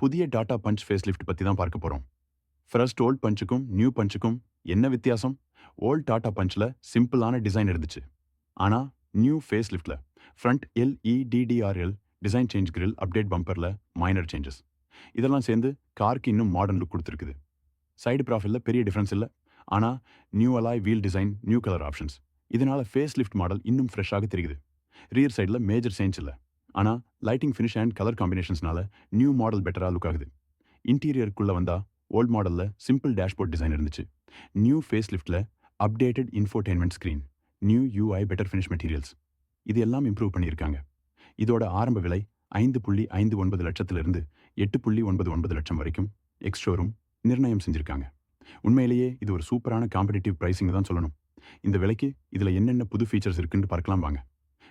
புதிய Tata Punch face lift பற்றி தான் பார்க்க போகிறோம். ஃபர்ஸ்ட் ஓல்ட் பஞ்சுக்கும் நியூ பஞ்சுக்கும் என்ன வித்தியாசம்? ஓல்ட் டாடா பஞ்சில் சிம்பிளான டிசைன் இருந்துச்சு. ஆனால் நியூ ஃபேஸ் லிஃப்டில் front LED DRL design change grille update பம்பரில் மைனர் சேஞ்சஸ் இதெல்லாம் சேர்ந்து காருக்கு இன்னும் மாடர்ன் லுக் கொடுத்துருக்குது. சைடு ப்ராஃபிலில் பெரிய டிஃப்ரென்ஸ் இல்லை. ஆனால் new alloy wheel design, new colour options, இதனால ஃபேஸ் லிஃப்ட் மாடல் இன்னும் ஃப்ரெஷ்ஷாக தெரியுது. ரியர் சைடில் மேஜர் சேஞ்ச் இல்லை. ஆனால் லைட்டிங் ஃபினிஷ் அண்ட் கலர் காம்பினேஷன்ஸ்னால நியூ மாடல் பெட்டராக லுக் ஆகுது. இன்டீரியருக்குள்ளே வந்தால் ஓல்ட் மாடலில் சிம்பிள் டேஷ்போர்ட் டிசைன் இருந்துச்சு. நியூ ஃபேஸ் லிஃப்ட்டில் updated infotainment screen, new UI, better finish materials, இது எல்லாம் இம்ப்ரூவ் பண்ணியிருக்காங்க. இதோட ஆரம்ப விலை 5.59 லட்சத்திலிருந்து 8.99 லட்சம் வரைக்கும் எக்ஸ்ஷோரூம் நிர்ணயம் செஞ்சிருக்காங்க. உண்மையிலேயே இது ஒரு சூப்பரான காம்படிட்டிவ் பிரைசிங் தான் சொல்லணும். இந்த விலைக்கு இதில் என்னென்ன புது ஃபீச்சர்ஸ் இருக்குன்னு பார்க்கலாம் வாங்க.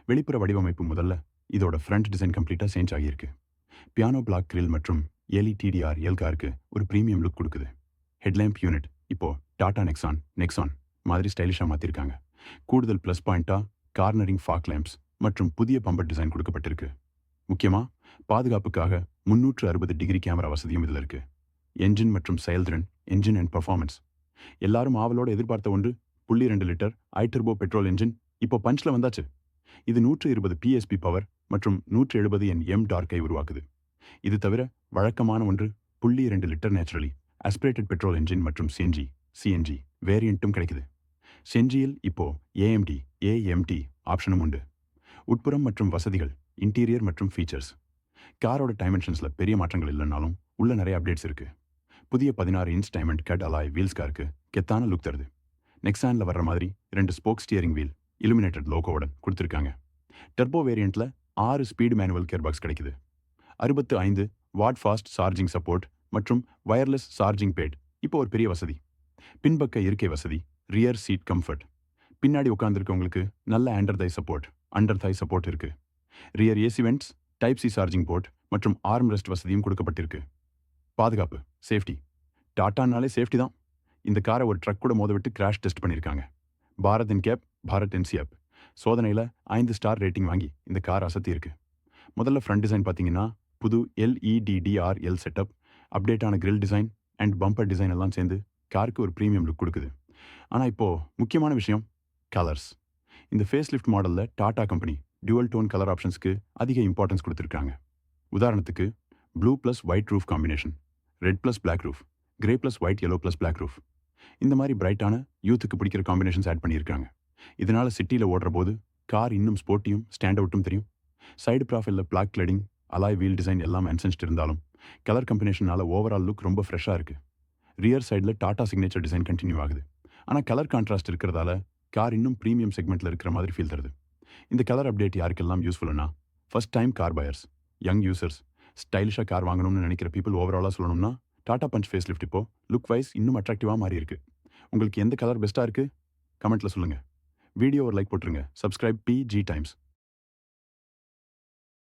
வெளிப்புற வடிவமைப்பு முதல்ல இதோட ஃப்ரண்ட் டிசைன் கம்ப்ளீட்டாக சேஞ்ச் ஆகியிருக்கு. பியானோ பிளாக் கிரில் மற்றும் எல்இடிடிஆர்எல் காருக்கு ஒரு ப்ரீமியம் லுக் கொடுக்குது. ஹெட்லேம்ப் யூனிட் இப்போ டாடா நெக்ஸான் மாதிரி ஸ்டைலிஷாக மாற்றிருக்காங்க. கூடுதல் ப்ளஸ் பாயிண்ட்டாக கார்னரிங் ஃபாக் லேம்ப்ஸ் மற்றும் புதிய பம்பர் டிசைன் கொடுக்கப்பட்டிருக்கு. முக்கியமாக பாதுகாப்புக்காக 360 டிகிரி கேமரா வசதியும் இதில் இருக்கு. என்ஜின் மற்றும் செயல்திறன், என்ஜின் அண்ட் பர்ஃபார்மன்ஸ், எல்லாரும் ஆவலோட எதிர்பார்த்த ஒன்று. 0.2 லிட்டர் ஐடர்போ பெட்ரோல் என்ஜின் இப்போ பஞ்சில் வந்தாச்சு. இது 120 பிஎஸ்பி பவர் மற்றும் 170 எம் டார்க்கை உருவாக்குது. இது தவிர வழக்கமான ஒன்று 0.2 litre naturally aspirated petrol engine மற்றும் சிஎன்ஜி வேரியண்ட்டும் கிடைக்குது. சென்ஜியில் இப்போ ஏஎம்டி ஆப்ஷனும் உண்டு. உட்புறம் மற்றும் வசதிகள், இன்டீரியர் மற்றும் ஃபீச்சர்ஸ், காரோட டைமென்ஷன்ஸில் பெரிய மாற்றங்கள் இல்லைனாலும் உள்ள நிறைய அப்டேட்ஸ் இருக்கு. புதிய 16 inch diamond cut alloy wheels காருக்கு கெத்தான லுக் தருது. நெக்ஸானில் வர்ற மாதிரி 2 ஸ்போக் ஸ்டியரிங் வீல் இலுமினேட்டட் லோகோவுடன் கொடுத்துருக்காங்க. டர்போ வேரியண்ட்டில் 6 ஸ்பீடு மேனுவல் கியர் பாக்ஸ் கிடைக்குது. 65 வாட் ஃபாஸ்ட் சார்ஜிங் சப்போர்ட் மற்றும் வயர்லெஸ் சார்ஜிங் பேட் இப்போ ஒரு பெரிய வசதி. பின்பக்க இருக்கை வசதி, ரியர் சீட் கம்ஃபர்ட், பின்னாடி உட்காந்துருக்கவங்களுக்கு நல்ல அண்டர் தை சப்போர்ட் இருக்கு. Rear AC vents, type C charging port மற்றும் ஆர்ம் ரெஸ்ட் வசதியும் கொடுக்கப்பட்டிருக்கு. பாதுகாப்பு, சேஃப்டி, டாட்டானாலே சேஃப்டி தான். இந்த காரை ஒரு ட்ரக் கூட மோதவிட்டு கிராஷ் டெஸ்ட் பண்ணியிருக்காங்க. பாரத் என்சிஆப் சோதனையில் 5 ஸ்டார் ரேட்டிங் வாங்கி இந்த கார் அசத்தி இருக்கு. முதல்ல ஃப்ரண்ட் டிசைன் பார்த்தீங்கன்னா புது எல்இடிடிஆர்எல் செட்டப், அப்டேட்டான grille design and bumper design எல்லாம் சேர்ந்து காருக்கு ஒரு ப்ரீமியம் லுக் கொடுக்குது. ஆனால் இப்போது முக்கியமான விஷயம் கலர்ஸ். இந்த ஃபேஸ் லிஃப்ட் மாடலில் Tata company dual tone colour ஆப்ஷன்ஸ்க்கு அதிக இம்பார்ட்டன்ஸ் கொடுத்துருக்காங்க. உதாரணத்துக்கு blue plus white roof combination, red plus black roof, grey plus white yellow plus black roof, இந்த மாதிரி பிரைட்டான யூத்துக்கு பிடிக்கிற காம்பினேஷன்ஸ் ஆட் பண்ணியிருக்காங்க. இதனால சிட்டியில் ஓடுற போது கார் இன்னும் ஸ்போர்ட்டியும் ஸ்டாண்ட் அவுட்டும் தெரியும். சைடு ப்ராஃபிலில் black cladding, alloy wheel design எல்லாம் அன்சென்ஸ்ட் இருந்தாலும் கலர் கம்பினேஷனால ஓவரால் லுக் ரொம்ப ஃப்ரெஷ்ஷாக இருக்குது. ரியர் சைடில் டாடா சிக்னேச்சர் டிசைன் கண்டினியூ ஆகுது. ஆனால் கலர் கான்ட்ராஸ்ட் இருக்கிறதால கார் இன்னும் ப்ரீமியம் செக்மெண்ட்டில் இருக்கிற மாதிரி ஃபீல் தருது. இந்த கலர் அப்டேட் யாருக்கெல்லாம் யூஸ்ஃபுல்னா, first time car buyers, young users, ஸ்டைலிஷாக கார் வாங்கணும்னு நினைக்கிற பீப்புள். ஓவராலாக சொல்லணும்னா டாடா பஞ்ச் ஃபேஸ் லிஃப்ட் இப்போ லுக் வைஸ் இன்னும் அட்ராக்டிவாக மாறி இருக்கு. உங்களுக்கு எந்த கலர் பெஸ்ட்டாக இருக்குது கமெண்ட்டில் சொல்லுங்கள். வீடியோ ஒரு லைக் போட்டுருங்க. Subscribe PG times.